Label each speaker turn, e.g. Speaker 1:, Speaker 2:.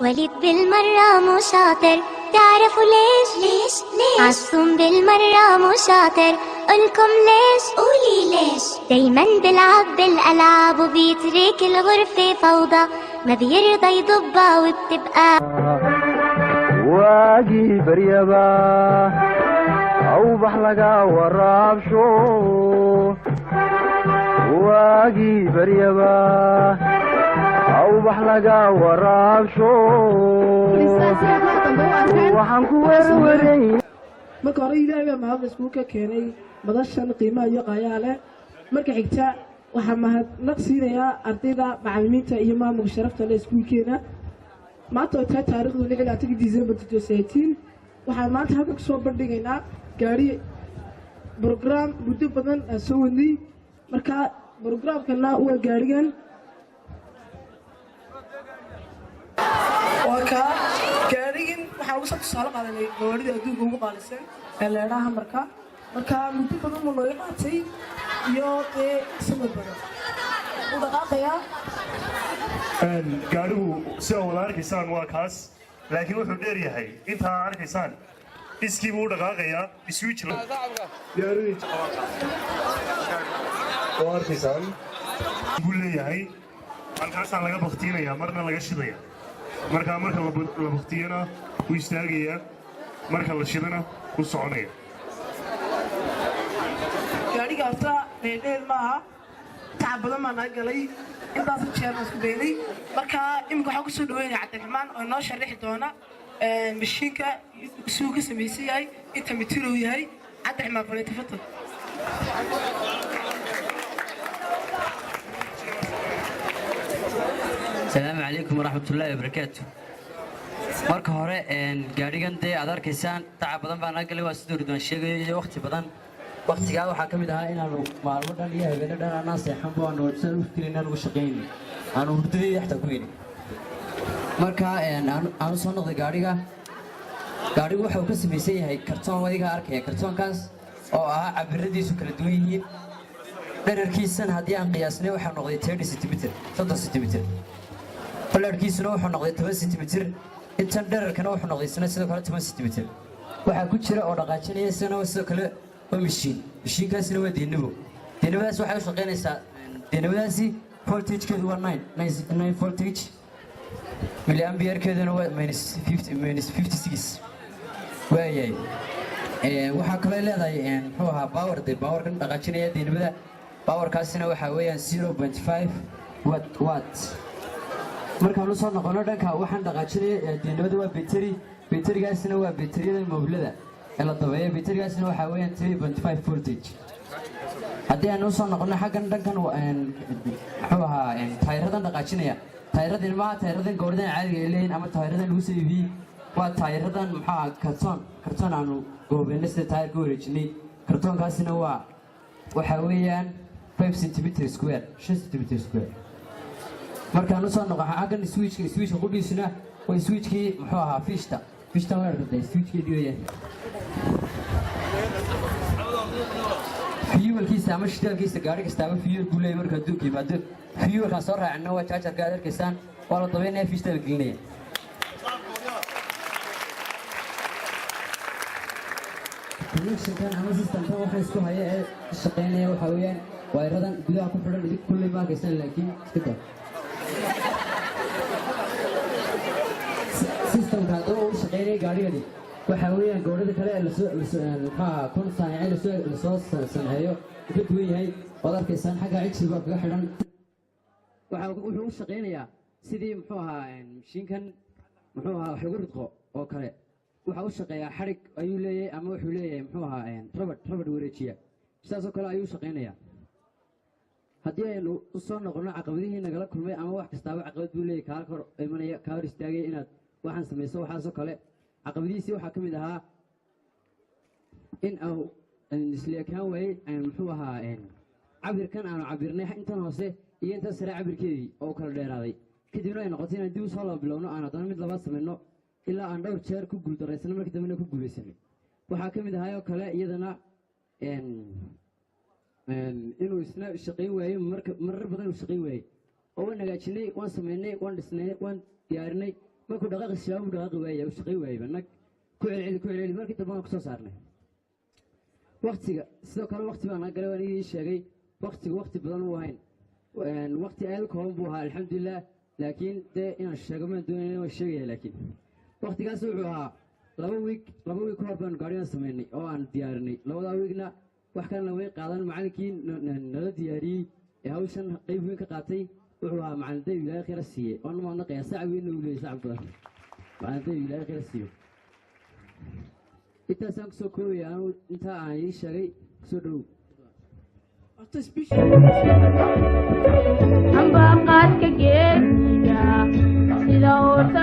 Speaker 1: وليد بالمرة مو شاطر، تعرفوا ليش عالصوم بالمرة مو شاطر، قولكم ليش قولي ليش. دايما بلعب بالألعاب وبيترك الغرفة فوضى، ما بيرضى يضبها وبتبقى
Speaker 2: واجي بريبا أو بحلقة وراب شو. واجي بريبا أو بحلقة وراب شو. waxaan ku warwaray
Speaker 3: marka hore ilaahay baa mahad iskuulka keenay madashan qiimaha iyo qayaha leh. marka xigta waxaan mahadnaq siinayaa ardayda macallimiinta iyo maamulka sharafta leh iskuulkeena. maanta oo tahay taariikhdu 16 December 2018 waxaan maanta halka ku soo bandhigaynaa gaari program muddo badan soo wadnay. marka programkana waa gaarigan waka gaarigan waxaa ugu soo tusaale qaadanay gawaarida adduunka ugu qaalisan ee leedhaha marka muddo badan oo looga qaatay iyo sanad badan u dhaqaaqayaa.
Speaker 4: gaarigu sida wada arkaysaan waa kaas, laakiin wuxuu dheer yahay intaa arkaysaan iskii buu u dhaqaaqayaa switch oo arkaysaan buu leeyahay. halkaasaan laga baktiinayaa marna laga shidaya. marka la baktiyana wuu istaagayaa, marka la shidana wuu soconaya.
Speaker 3: gaariga horta dheerdheer maaha, tacab badan baa naga galay, intaas jeer baan isku daynay. marka iminka waxaa kusoo dhaweynaya cabdiraxmaan oo inoo sharixi doona mashiinka suu ka samaysan yahay, inta mitir uu yahay. cabdiraxmaan faleetafadal.
Speaker 5: السلام عليكم ورحمة الله وبركاته. marka hore gaarigan dee aad arkaysaan tacab badan baan naga galay, waa sidoo ridwan sheegay waqti badan. waqtigaa waxaa ka mid ahaa inaanu maalmo dhan iyo habeenno dhan aanaan seexan boo aanu san u fikirin ugu shaqaynay, aanu hurdadii xataa ku yidhi. marka aanu soo noqday gaarigu waxa uu ka samaysan yahay kartoon. wadiga arkaya kartoonkaas oo ah cabiradiisu kala duwan yihiin. dherarkiisan haddii aan qiyaasnay waxaa noqday 30 centimeter 30 centimeter. balarkiisuna wuxuu noqday 10 centimeter. intan dherarkana wuxuu noqday sidoo kale 10 centimeter. waxaa ku jira oo dhaqaajinaya sidoo kale waa mishiinkaasina waa diinabadaas waxay u shaqaynaysaa. diinabadaasi voltagekeedu waa 9 voltage, milliamperekeeduna waa -56 waayahay. waxaa kaloo leedahay muxuu ahaa powerkan dhaqaajinaya diinabada. powerkaasina waxaa weeyaan 0.5 watt. markaan u soo noqono dhanka waxaan dhaqaajinaya diinabada waa batterigaasina waa batteriyada mobilada ee la dabeeyo. batterigaasina waxaa weeyaan 3.5 voltage. haddii aan u soo noqono xaggan dhankan muxuu ahaa taayiradan dhaqaajinaya. taayiradan maaha taayiradan gowradan caadiga ay leeyihin ama taayiradan lagu soo iibiyey. waa taayiradan muxuu ahaa kartoon aanu goobeennay sida taayir ka wareejinay. kartoonkaasina waxaa weeyaan 5 centimeter square 5 centimeter square. markaan u soo noqon xaggan switchka qudhiisuna waa switchkii muxuu ahaa fishta waa arday switchkeedii weeyaan. fuelkiisa ama shidaalkiisa gaari kastaaba fuel buu leeyahay. marka adduunka yimaado fuelkaan soo raacina waa jaajarka aad arkaysaan, waa la dabeynaya fishta la gelinaya. connectionkan ama systemkan waxa isku haya ee shaqaynaya waxaa weeyaan wayradan gudaha ku xidhan idin kulley ma arkaysan, laakiin iska daa systemka haddaba uu shaqaynaya gaarigani waxaa weeyaan gowrada kale ee maxaa kun saanice lasoo sameeyo ka duwan yahay. waad arkaysaan xagga cijii baa kaga xidhan. wuxuu u shaqaynayaa sidii muxuu ahaa mashiinkan muxuu ahaa wax lagu ridqo oo kale. waxa u shaqeeyaa xarig ayuu leeyahay ama wuxuu leeyahay muxuu ahaa rabad wareejiya. sidaasoo kale ayuu shaqaynayaa. haddii aynu u soo noqono caqabadihii nagala kulmay ama wax kastaaba caqabad buu leeyahay kaa hor imanaya kaa hor istaagaya inaad waxaan samayso. waxaasoo kale caqabadihiisii waxaa ka mid ahaa in uu isleekaan waayey muxuu ahaa cabirkan aanu cabirnay intan hoose iyo intan sare cabirkeedii oo kala dheeraaday. kadibna ay noqotay inaan dib u soo laba bilowno aan haddana mid labaad samayno ilaa aan dhowr jeer ku guuldarraysano markii dambena ku guulaysanay. waxaa ka mid ahaayoo kale iyadana inuu isna shaqayn waayo marar badan uu shaqayn waayey oo waan hagaajinay waan samaynay waan dhisnay waan diyaarinay markuu dhaqaaqi siyaabo u dhaqaaqi waayay uu shaqayn waayey nag ku celceli markii dambe waan kusoo saarnay waqtiga sidoo kale waqti baan naga galay waan idin sheegay waqtigu waqti badan uu ahayn waqti aad kooban buu ahaa alxamdulilah laakiin dee inaan sheego maan doonayna waan sheegaya laakiin waqtigaas wuxuu ahaa laba wiig ka hor baan gaadhigan samaynay oo aan diyaarinay labadaa wiigna wax kalena way qaadan macallinkii nala diyaariyey ee hawshan qayb weyn ka qaatay wuxuu ahaa macallin dayb ilaahay khayra siiyey oona maadnaqaya sac weynna uu leeyay sac badan macallin dayb ilaahay khayra siiyo intaasaan kusoo koobaya anu intaa aan ii sheegay kusoo dhowow
Speaker 6: ambaqaadka geesiga sida uurta